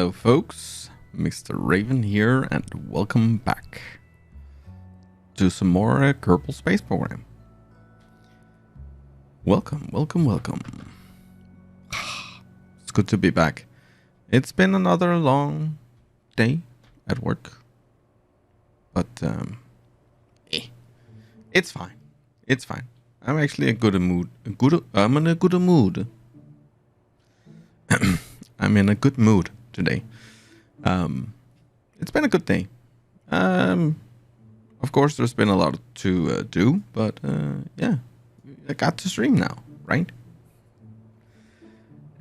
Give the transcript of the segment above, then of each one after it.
Hello folks, Mr. Raven here and welcome back to some more Kerbal Space Program. Welcome. It's good to be back. It's been another long day at work, but it's fine. It's fine. I'm actually in a good mood. I'm in a good mood. I'm in a good mood today. It's been a good day. Of course, there's been a lot to do, but yeah, I got to stream now, right?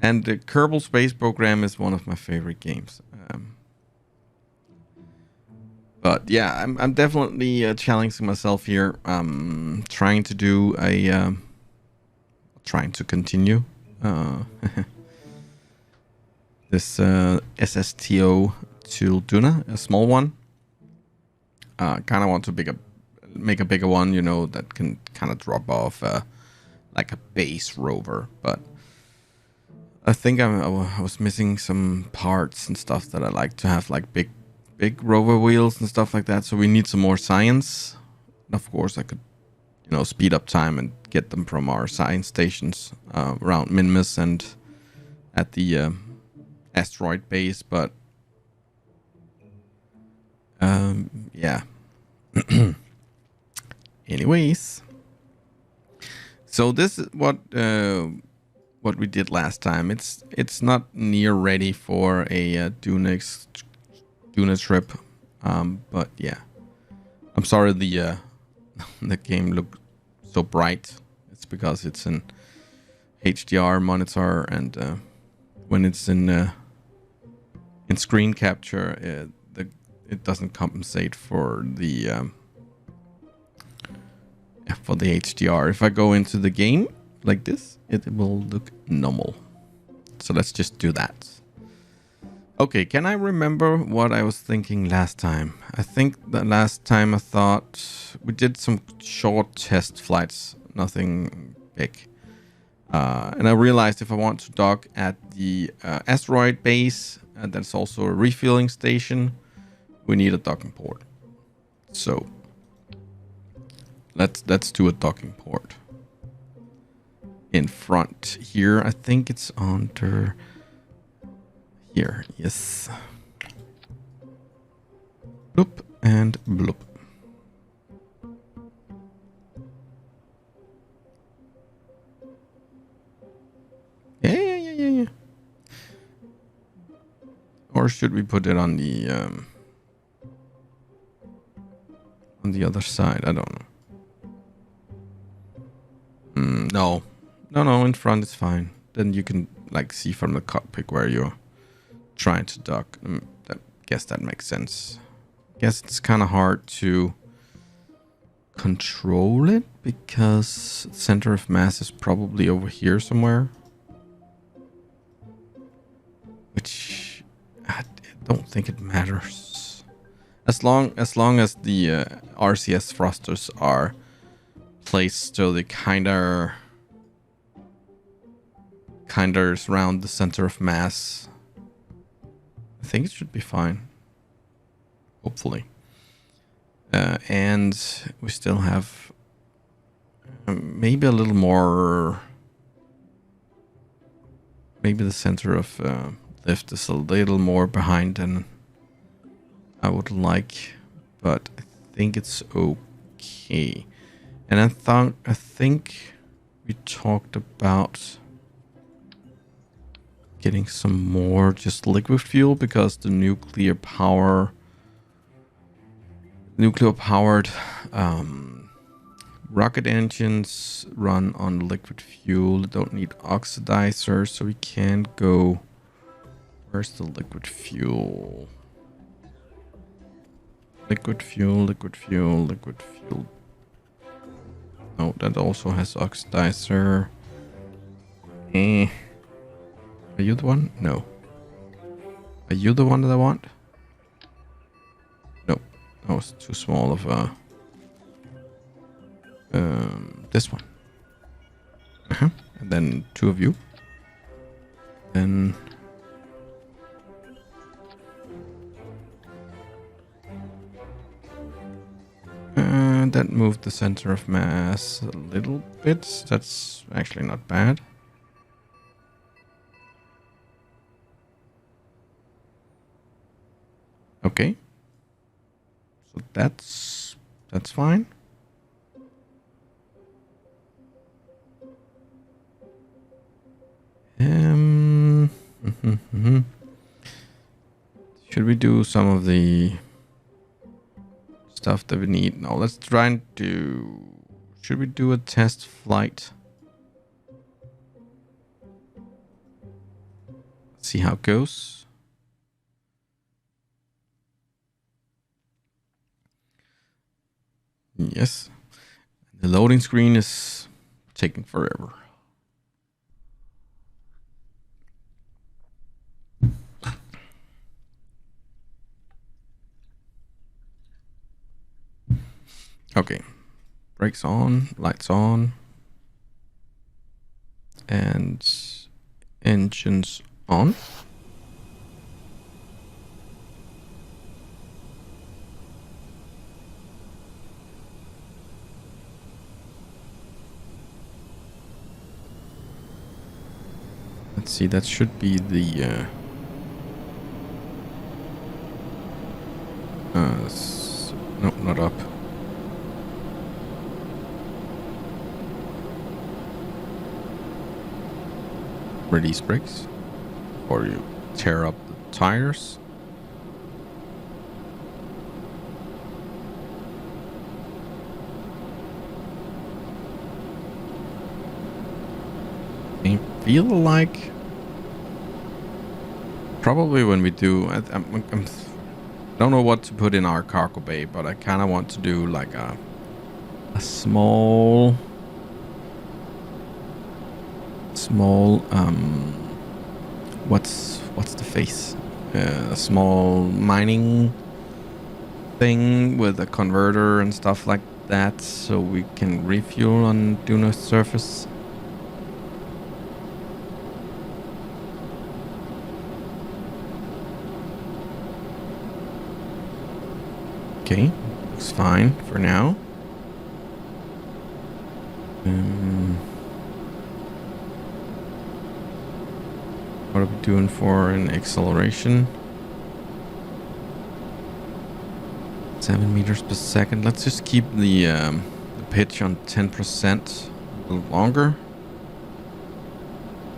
And the Kerbal Space Program is one of my favorite games. But yeah, I'm definitely challenging myself here. Trying to do a, trying to continue this SSTO to Duna, a small one. Kind of want to make a bigger one, you know, that can kind of drop off like a base rover. But I think I was missing some parts and stuff that I like to have, like big rover wheels and stuff like that. So we need some more science. And of course, I could, you know, speed up time and get them from our science stations around Minmus and at the asteroid base, but yeah. Anyways, so this is what we did last time. It's not near ready for a Duna trip, but yeah, I'm sorry the game looked so bright. It's because it's an HDR monitor, and when it's in screen capture, it doesn't compensate for the HDR. If I go into the game like this, it will look normal. So let's just do that. Okay, can I remember what I was thinking last time? I think the last time I thought we did some short test flights, nothing big. And I realized if I want to dock at the asteroid base, and that's also a refueling station, we need a docking port. So let's do a docking port in front here. I think it's under here. Yes. Bloop and bloop. Yeah. Or should we put it on the other side? I don't know. No, in front is fine. Then you can like see from the cockpit where you're trying to dock. Guess that makes sense. Guess it's kind of hard to control it because center of mass is probably over here somewhere, which I don't think it matters. As long as the RCS thrusters are placed so they kind of around the center of mass, I think it should be fine. Hopefully. And we still have maybe a little more. Maybe the center of lift is a little more behind than I would like, but I think it's okay. And I think we talked about getting some more just liquid fuel because the nuclear powered rocket engines run on liquid fuel. Don't need oxidizer, so we can't go. Where's the liquid fuel? Liquid fuel. Oh, that also has oxidizer. Are you the one? No. Are you the one that I want? No. That was too small of a... this one. And then two of you. Then That moved the center of mass a little bit. That's actually not bad. Okay. So that's fine. Should we do some of the stuff that we need? No, let's try and do... Should we do a test flight? See how it goes. Yes. The loading screen is taking forever. Okay. Brakes on, lights on. And engines on. Let's see, that should be the no, not up. Release brakes, or you tear up the tires. I feel like probably when we do, I don't know what to put in our cargo bay, but I kind of want to do like a small what's the face? A small mining thing with a converter and stuff like that, so we can refuel on Duna's surface. Okay, looks fine for now. What are we doing for an acceleration? 7 meters per second. Let's just keep the pitch on 10% a little longer.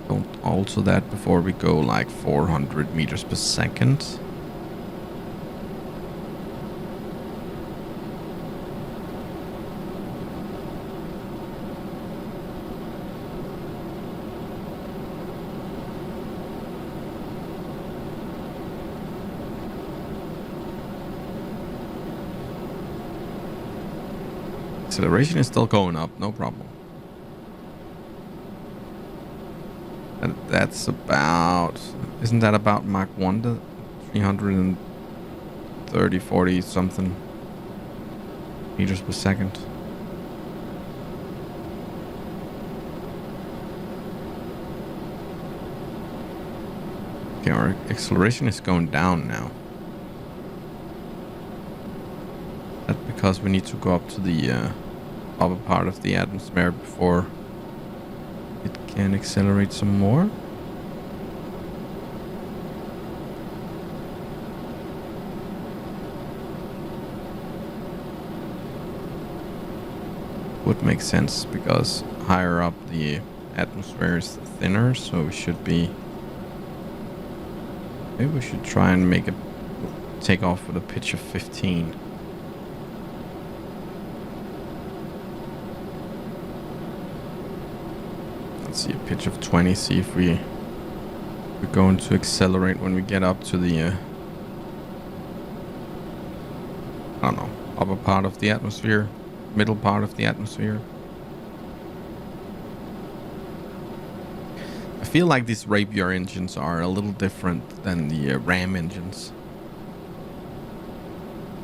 Don't alter that before we go like 400 meters per second. Acceleration is still going up, no problem. And that's about... Isn't that about Mach 1 to 330, 40 something meters per second? Okay, our acceleration is going down now. That's because we need to go up to the upper part of the atmosphere before it can accelerate some more. Would make sense because higher up the atmosphere is thinner, so we should be... Maybe we should try and make a take off with a pitch of 15. See a pitch of 20, see if we're going to accelerate when we get up to the I don't know, upper part of the atmosphere, middle part of the atmosphere. I feel like these Rapier engines are a little different than the Ram engines,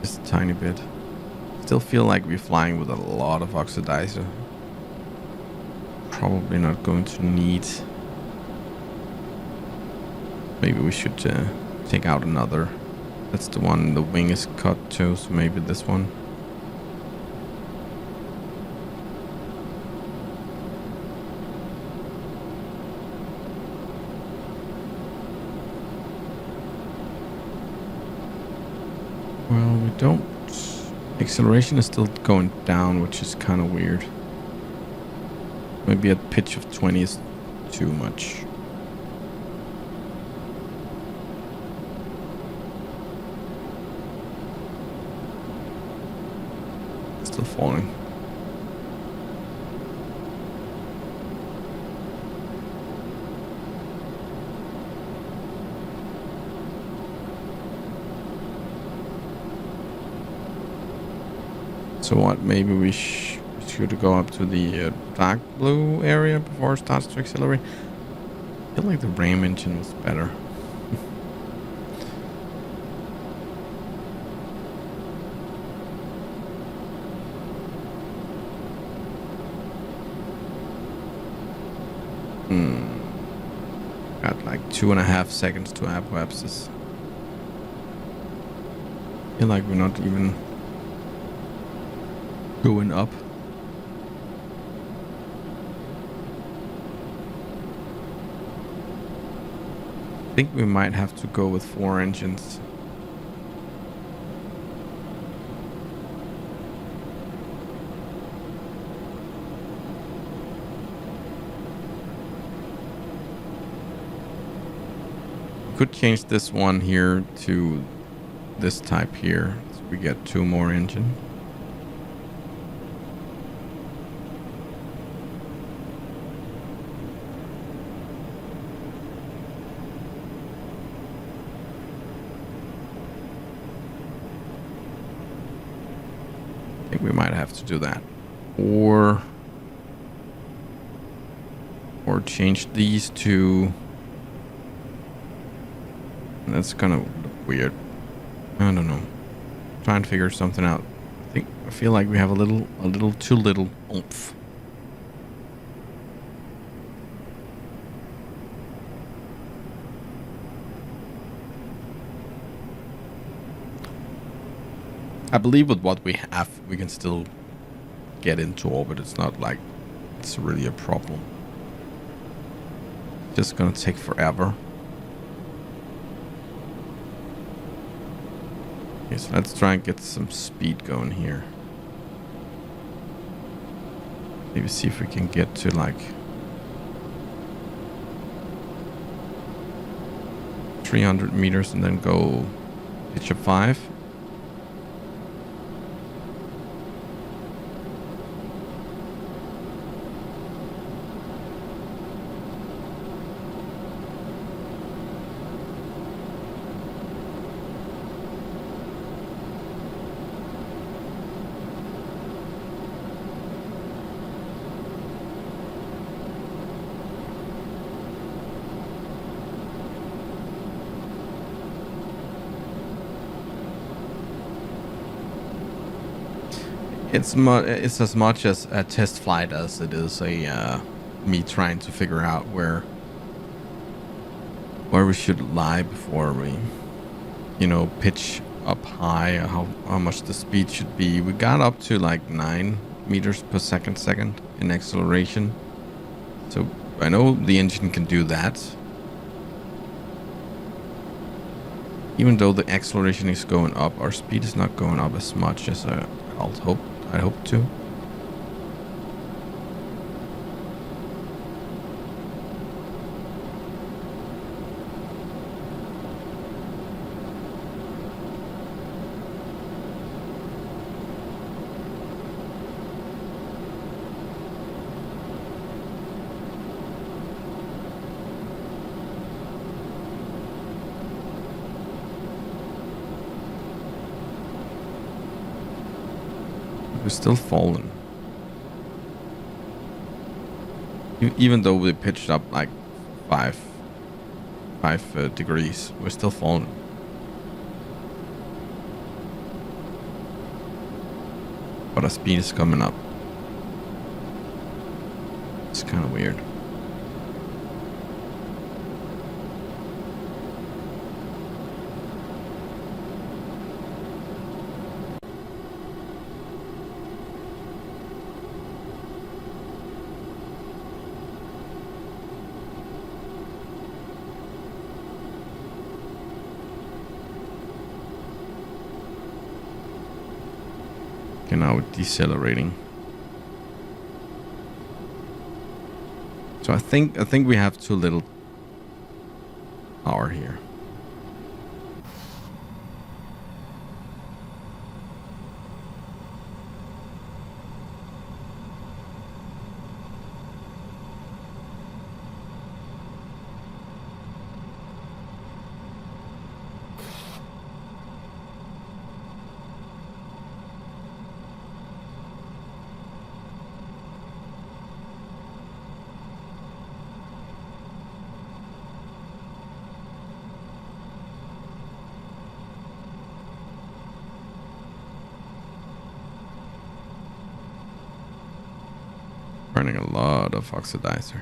just a tiny bit. Still feel like we're flying with a lot of oxidizer. Probably not going to need. Maybe we should take out another. That's the one the wing is cut to, so maybe this one. We don't. Acceleration is still going down, which is kind of weird. Maybe a pitch of 20 is too much. Still falling. So what? Maybe we should go up to the dark blue area before it starts to accelerate. I feel like the ram engine was better. Got like 2.5 seconds to apoapsis. I feel like we're not even going up. I think we might have to go with 4 engines. Could change this one here to this type here, so we get 2 more engine. I think we might have to do that, or change these to. That's gonna look weird. I don't know. Trying to figure something out. I feel like we have a little too little oomph. I believe with what we have, we can still get into orbit. It's not like it's really a problem. Just gonna take forever. Okay, so let's try and get some speed going here. Maybe see if we can get to like 300 meters and then go pitch of 5. It's as much as a test flight as it is a me trying to figure out where we should lie before we, pitch up high. How much the speed should be. We got up to like 9 meters per second in acceleration. So I know the engine can do that. Even though the acceleration is going up, our speed is not going up as much as I hope to. We're still falling. Even though we pitched up like 5 degrees, we're still falling. But our speed is coming up. It's kind of weird. Okay, now it's decelerating. So I think we have too little power here. Running a lot of oxidizer.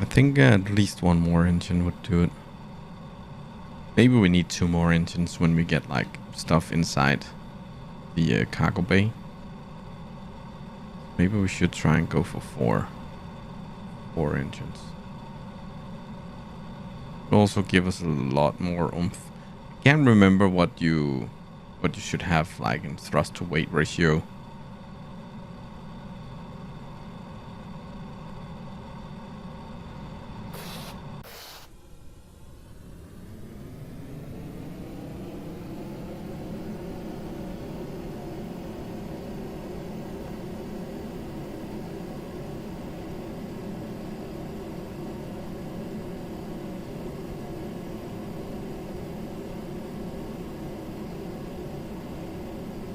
I think at least one more engine would do it. Maybe we need 2 more engines when we get like stuff inside the cargo bay. Maybe we should try and go for 4 engines. It'll also give us a lot more oomph. I can't remember what you should have like in thrust to weight ratio.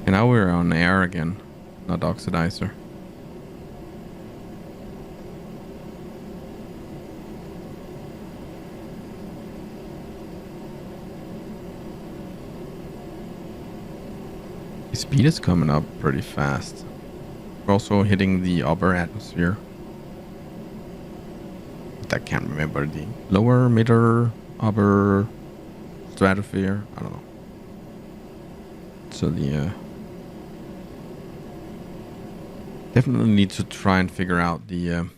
And now we're on air again, not oxidizer. The speed is coming up pretty fast. We're also hitting the upper atmosphere. I can't remember the lower, middle, upper stratosphere. I don't know. So the definitely need to try and figure out the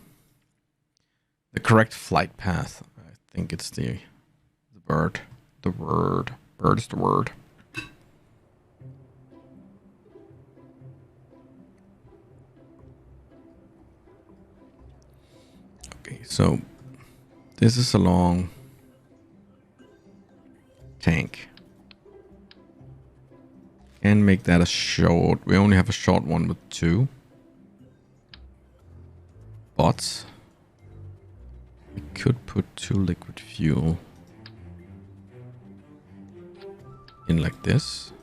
correct flight path. I think it's the bird. The word. Bird is the word. Okay, so this is a long tank. Can make that a short. We only have a short one with 2. But we could put 2 liquid fuel in like this.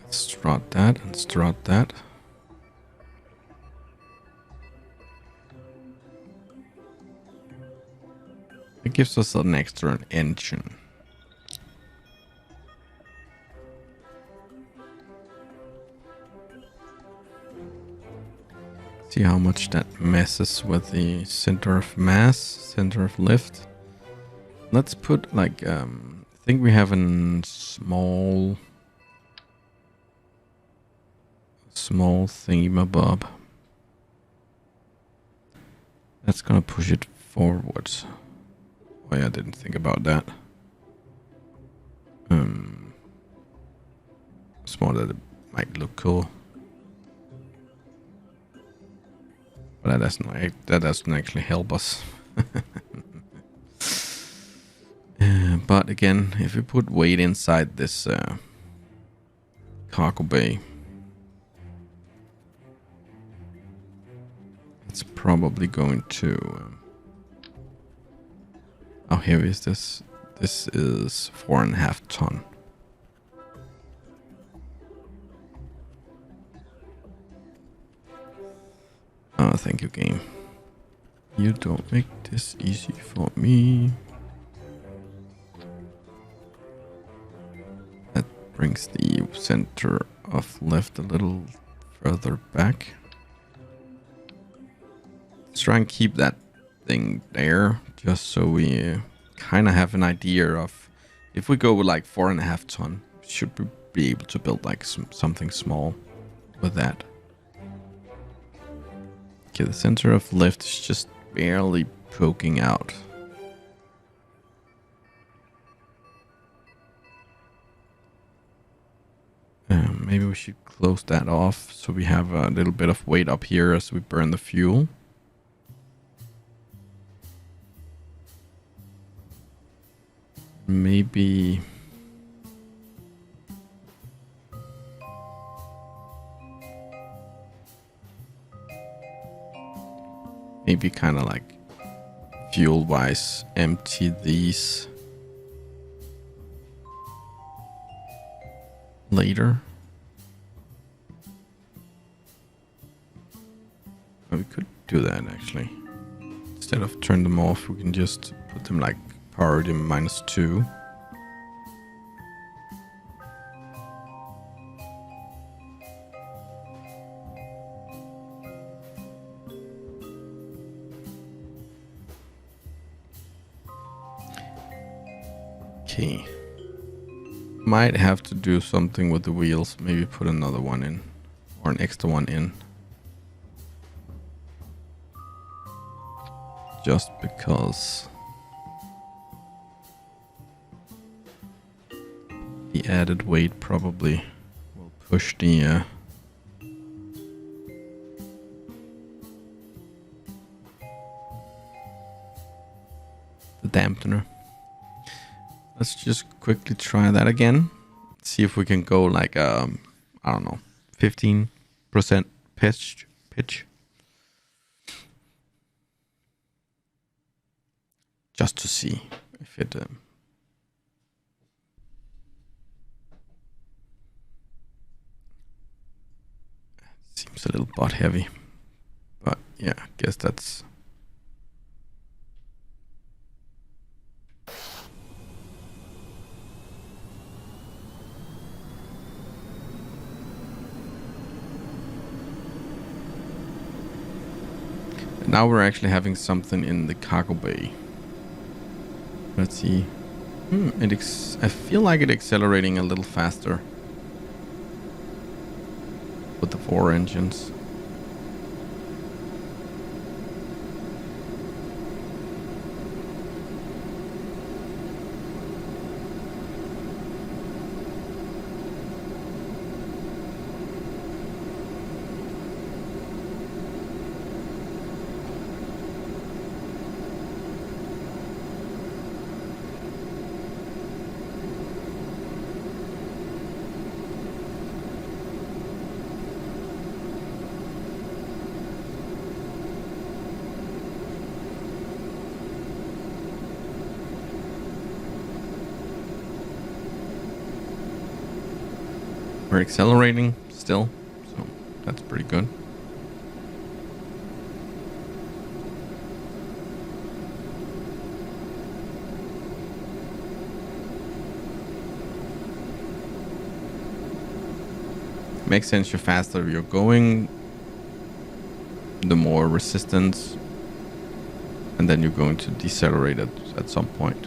Strut that and strut that. It gives us an extra engine. See how much that messes with the center of mass, center of lift. Let's put like I think we have a small thingamabob. That's gonna push it forwards. Oh yeah, I didn't think about that. Small that it might look cool, but that doesn't actually help us. But again, if we put weight inside this cargo bay, it's probably going to... how heavy is this? This is 4.5 ton. Oh, thank you, game. You don't make this easy for me. That brings the center of lift a little further back. Let's try and keep that thing there, just so we kind of have an idea of if we go with like 4.5 ton, should we be able to build like something small with that. Okay, the center of lift is just barely poking out. Maybe we should close that off so we have a little bit of weight up here as we burn the fuel. Maybe kind of like fuel wise empty these later. We could do that actually. Instead of turn them off, we can just put them like priority -2. Okay. Might have to do something with the wheels. Maybe put another one in. Or an extra one in. Just because the added weight probably will push the dampener. Let's just quickly try that again. See if we can go like I don't know, 15% pitch. Just to see if it seems a little butt heavy. But yeah, I guess that's now we're actually having something in the cargo bay. Let's see. I feel like it's accelerating a little faster with the 4 engines. We're accelerating still, so that's pretty good. Makes sense, the faster you're going, the more resistance, and then you're going to decelerate it at some point.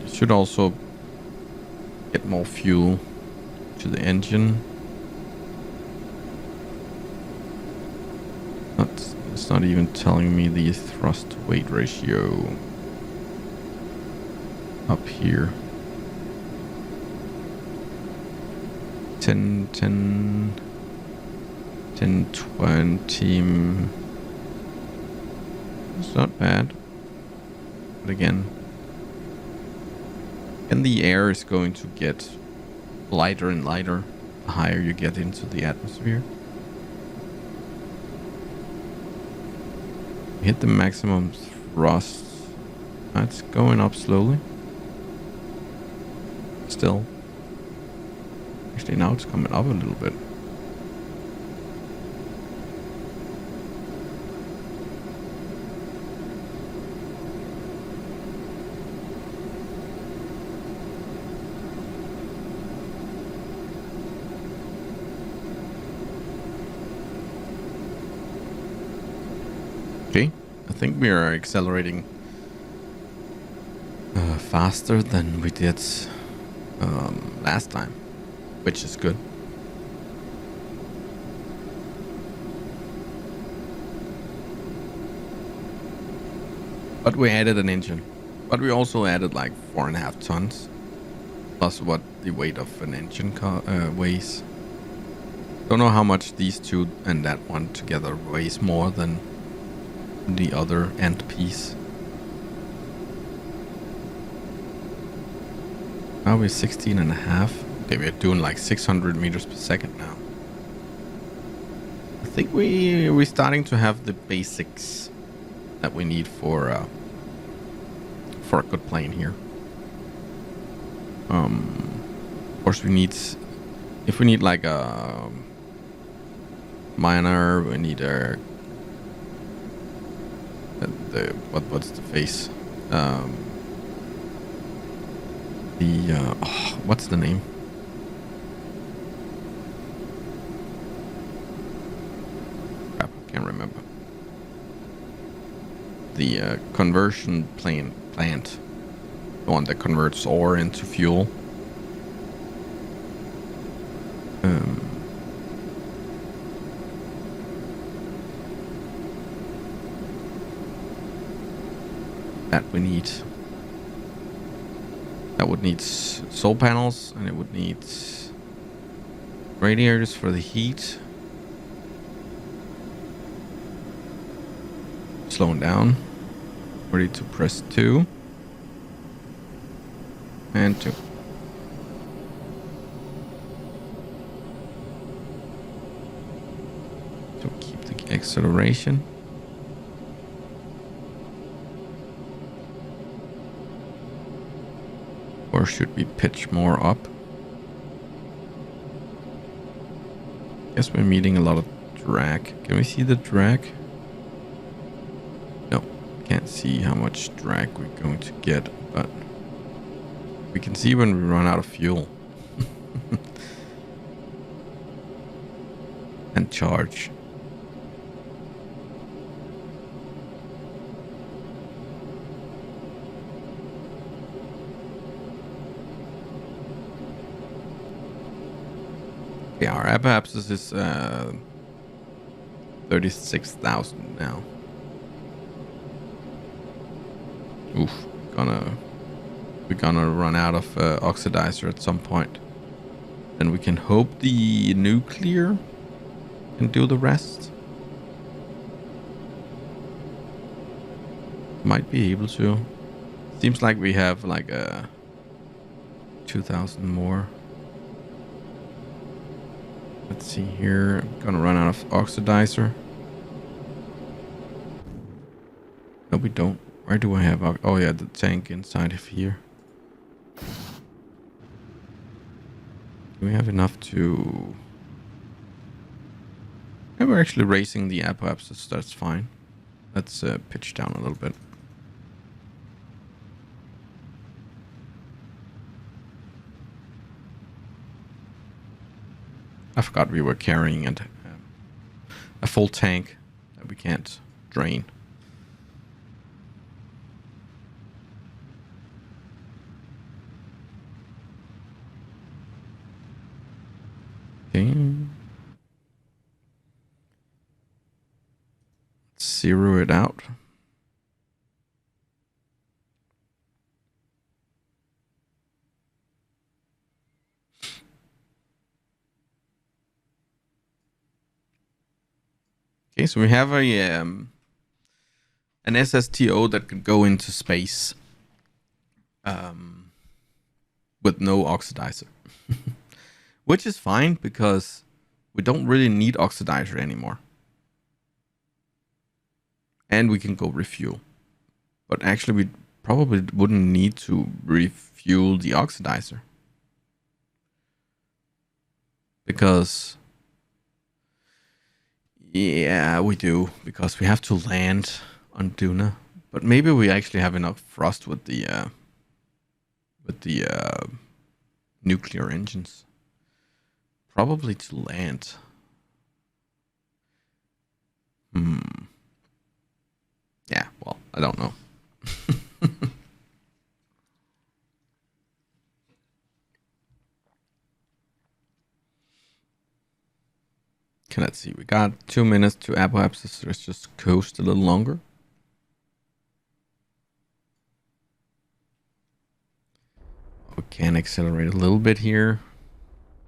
You should also get more fuel to the engine. It's not even telling me the thrust weight ratio up here. 10, 20. It's not bad. But again, and the air is going to get lighter and lighter the higher you get into the atmosphere. Hit the maximum thrust. It's going up slowly. Still. Actually, now it's coming up a little bit. Okay, I think we are accelerating faster than we did last time, which is good. But we added an engine. But we also added like 4.5 tons. Plus what the weight of an engine weighs. Don't know how much these two and that one together weighs more than the other end piece. Now we're 16.5. Okay, we're doing like 600 meters per second now. I think we're starting to have the basics that we need for a good plane here. Of course, we need, if we need like a miner, we need what's the face? What's the name? Crap, can't remember. The conversion plant, the one that converts ore into fuel. That we need. That would need solar panels, and it would need radiators for the heat. Slowing down. Ready to press 2. And 2. So keep the acceleration. Or should we pitch more up? Guess we're meeting a lot of drag. Can we see the drag? No, can't see how much drag we're going to get, but we can see when we run out of fuel. And charge. Yeah, our apoapsis is 36,000 now. Oof, we're gonna run out of oxidizer at some point. Then we can hope the nuclear can do the rest. Might be able to. Seems like we have like 2,000 more. Let's see here. I'm gonna run out of oxidizer. No, we don't. Where do I have? Oh yeah, the tank inside of here. Do we have enough to? Yeah, we're actually raising the apoapsis. That's fine. Let's pitch down a little bit. I forgot we were carrying a full tank that we can't drain. Okay. Let's zero it out. Okay, so we have an SSTO that could go into space with no oxidizer. Which is fine because we don't really need oxidizer anymore. And we can go refuel. But actually we probably wouldn't need to refuel the oxidizer. Because yeah, we do, because we have to land on Duna. But maybe we actually have enough thrust with the nuclear engines. Probably to land. I don't know. Okay, let's see. We got 2 minutes to apoapsis. Let's just coast a little longer. We can accelerate a little bit here,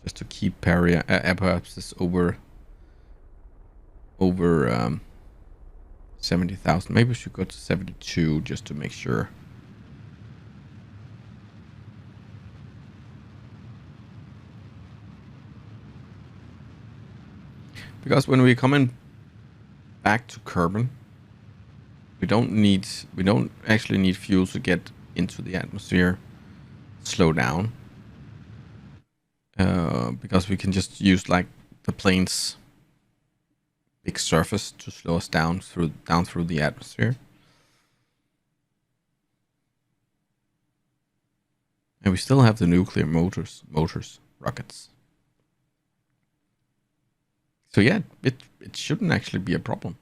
just to keep apoapsis over 70,000. Maybe we should go to 72 just to make sure. Because when we come in back to Kerbal, we don't actually need fuel to get into the atmosphere. Slow down. Because we can just use like the plane's big surface to slow us down through the atmosphere. And we still have the nuclear motors, rockets. So yeah, it shouldn't actually be a problem.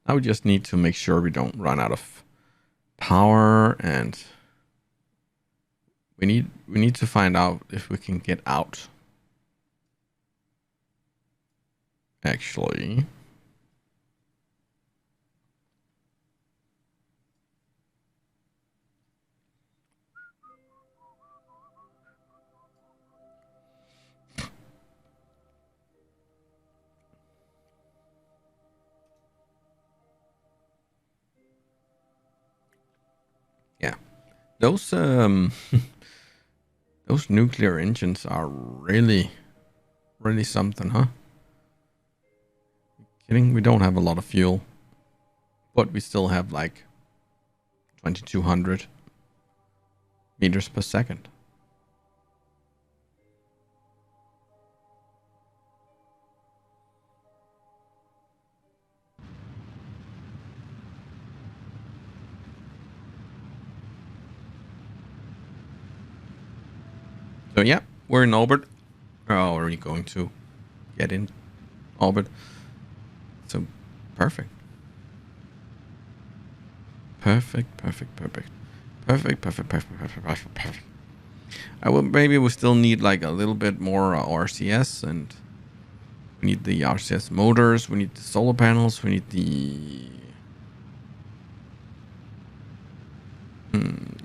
Now we just need to make sure we don't run out of power, and we need to find out if we can get out. Actually. Yeah. Those those nuclear engines are really something, huh? Kidding? We don't have a lot of fuel, but we still have like 2,200 meters per second. So yeah, we're in orbit. We're already going to get in orbit. So perfect. Perfect. Maybe we still need like a little bit more RCS, and we need the RCS motors, we need the solar panels, we need the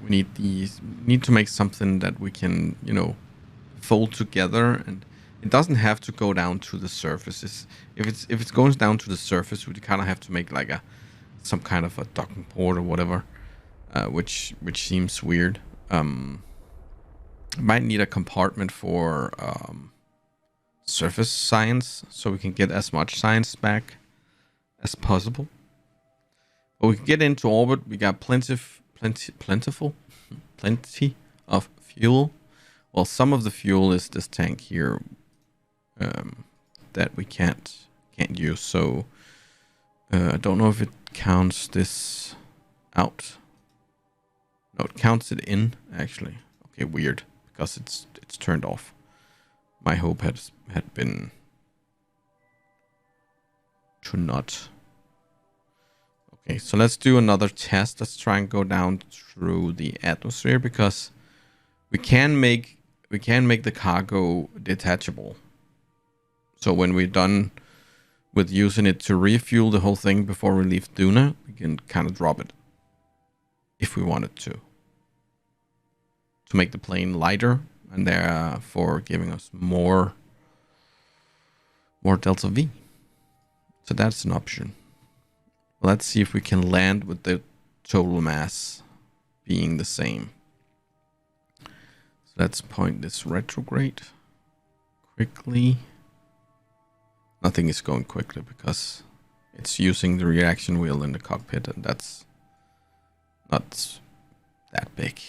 we need to make something that we can, fold together, and it doesn't have to go down to the surface. If it's going down to the surface, we kind of have to make like some kind of a docking port or whatever, which seems weird. Might need a compartment for surface science, so we can get as much science back as possible. But we can get into orbit. We got plenty of fuel. Well, some of the fuel is this tank here that we can't use. So I don't know if it counts this out. No, it counts it in actually. Okay, weird, because it's turned off. My hope had been to not. Okay, so let's do another test. Let's try and go down through the atmosphere, because we can make the cargo detachable. So when we're done with using it to refuel the whole thing before we leave Duna, we can kind of drop it if we wanted to make the plane lighter, and therefore giving us more delta V. So that's an option. Let's see if we can land with the total mass being the same. So let's point this retrograde quickly. Nothing is going quickly because it's using the reaction wheel in the cockpit, and that's not that big.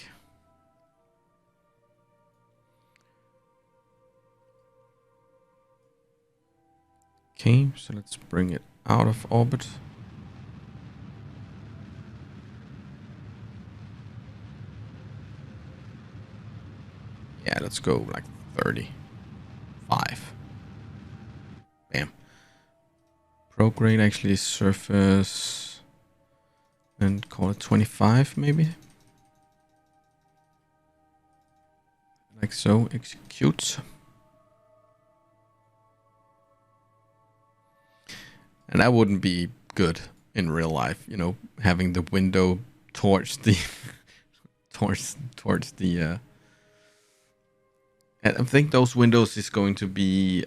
Okay, so let's bring it out of orbit. Yeah, let's go like 35. Bam. Prograde actually surface and call it 25 maybe. Like so, execute. And that wouldn't be good in real life, you know, having the window towards the towards the and I think those windows is going to be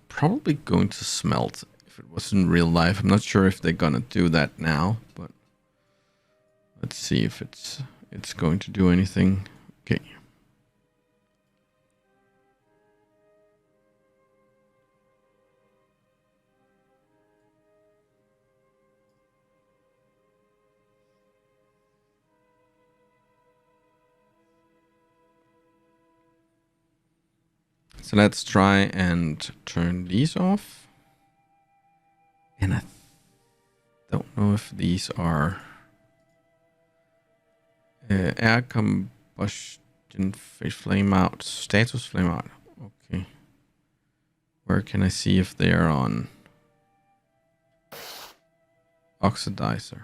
probably going to smelt if it was in real life. I'm not sure if they're gonna do that now, but let's see if it's going to do anything. Okay. So let's try and turn these off. And I don't know if these are air combustion flame out, status flame out. Okay. Where can I see if they are on oxidizer?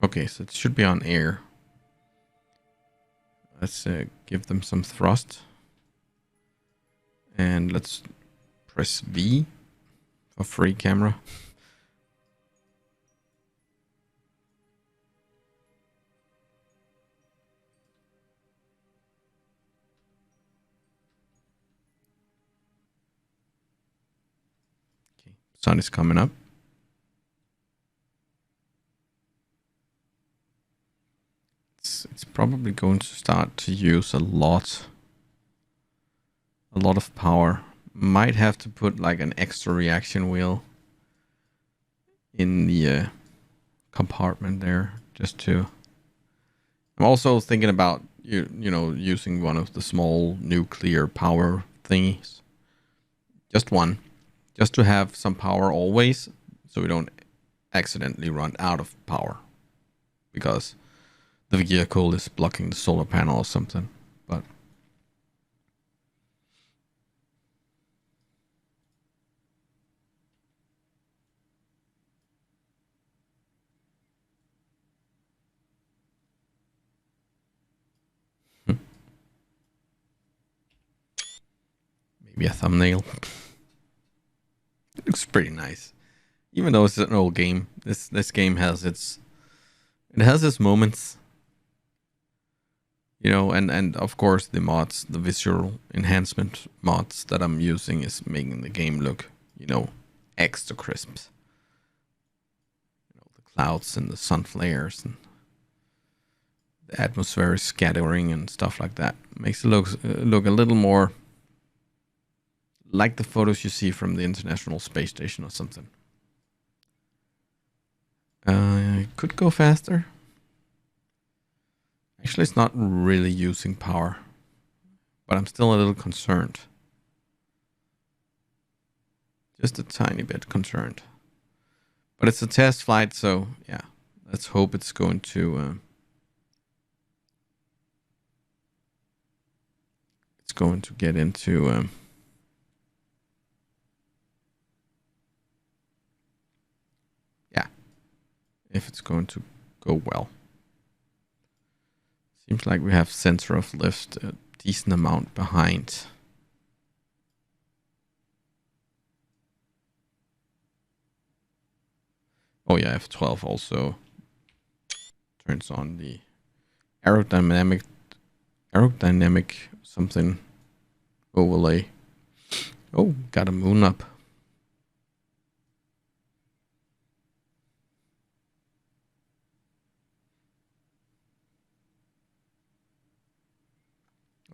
Okay, so it should be on air. Let's give them some thrust. And let's press V for free camera. Okay, sun is coming up. It's probably going to start to use a lot of power. Might have to put like an extra reaction wheel in the compartment there just to. I'm also thinking about you know using one of the small nuclear power thingies. Just one, just to have some power always, so we don't accidentally run out of power because the vehicle is blocking the solar panel or something. But maybe a thumbnail. It looks pretty nice, even though it's an old game. This game has its moments, you know, and of course the mods, the visual enhancement mods that I'm using is making the game look, you know, extra crisp. You know, the clouds and the sun flares and the atmosphere scattering and stuff like that makes it look a little more like the photos you see from the International Space Station or something. It could go faster. Actually, it's not really using power, but I'm still a little concerned. Just a tiny bit concerned. But it's a test flight, so yeah, let's hope it's going to get into yeah, if it's going to go well. Seems like we have center of lift a decent amount behind. Oh yeah, F12 also turns on the aerodynamic something overlay. Oh, got a moon up.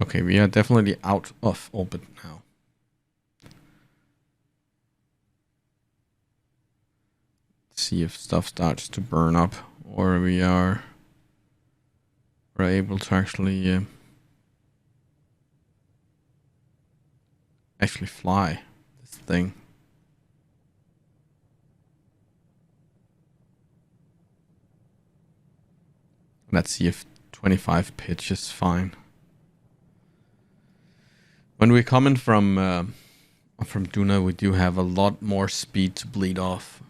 Okay, we are definitely out of orbit now. Let's see if stuff starts to burn up, or we're able to actually fly this thing. Let's see if 25 pitch is fine. When we're coming from Duna, we do have a lot more speed to bleed off.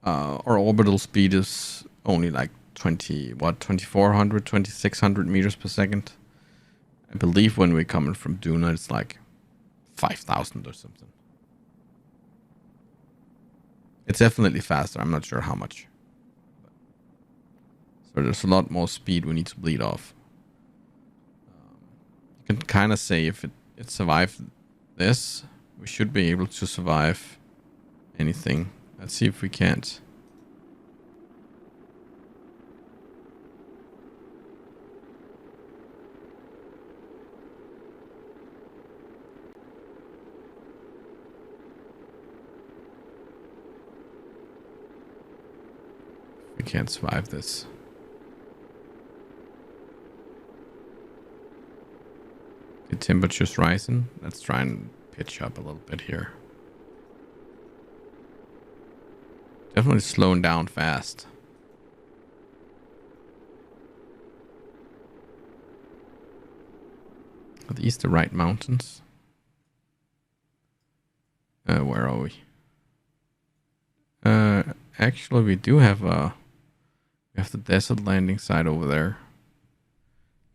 Our orbital speed is only like 2400, 2600 meters per second. I believe when we're coming from Duna, it's like 5000 or something. It's definitely faster. I'm not sure how much. So there's a lot more speed we need to bleed off. You can kind of say if it survived this, we should be able to survive anything. Let's see if we can't. We can't survive this. The temperature's rising. Let's try and pitch up a little bit here. Definitely slowing down fast. Are these the right mountains? Where are we? Actually, we do have the desert landing site over there.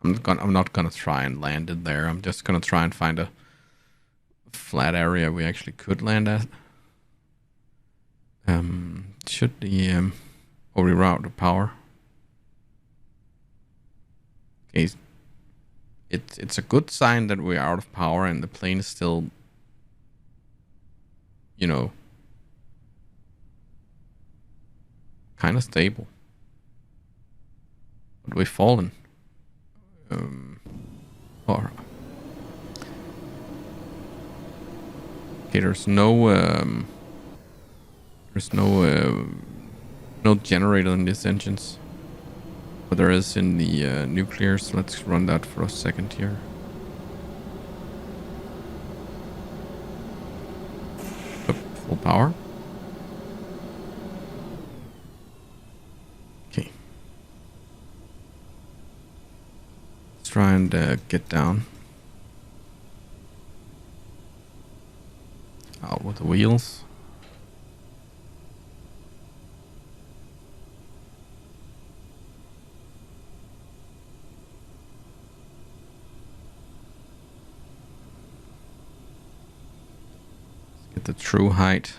I'm not gonna try and land it there. I'm just gonna try and find a flat area we actually could land at. Should the reroute the power? Okay, it's a good sign that we're out of power and the plane is still, you know, kind of stable. But we've fallen. Okay, there's no generator in these engines, but there is in the nuclear. So let's run that for a second here. Up, full power. Okay, let's try and get down. Out with the wheels. Let's get the true height.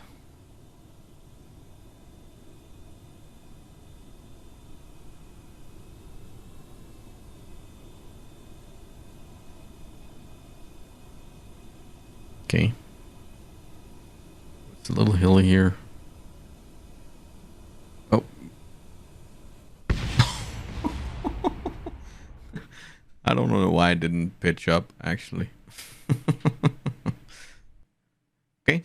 Okay. It's a little hilly here. Oh. I don't know why I didn't pitch up, actually. Okay.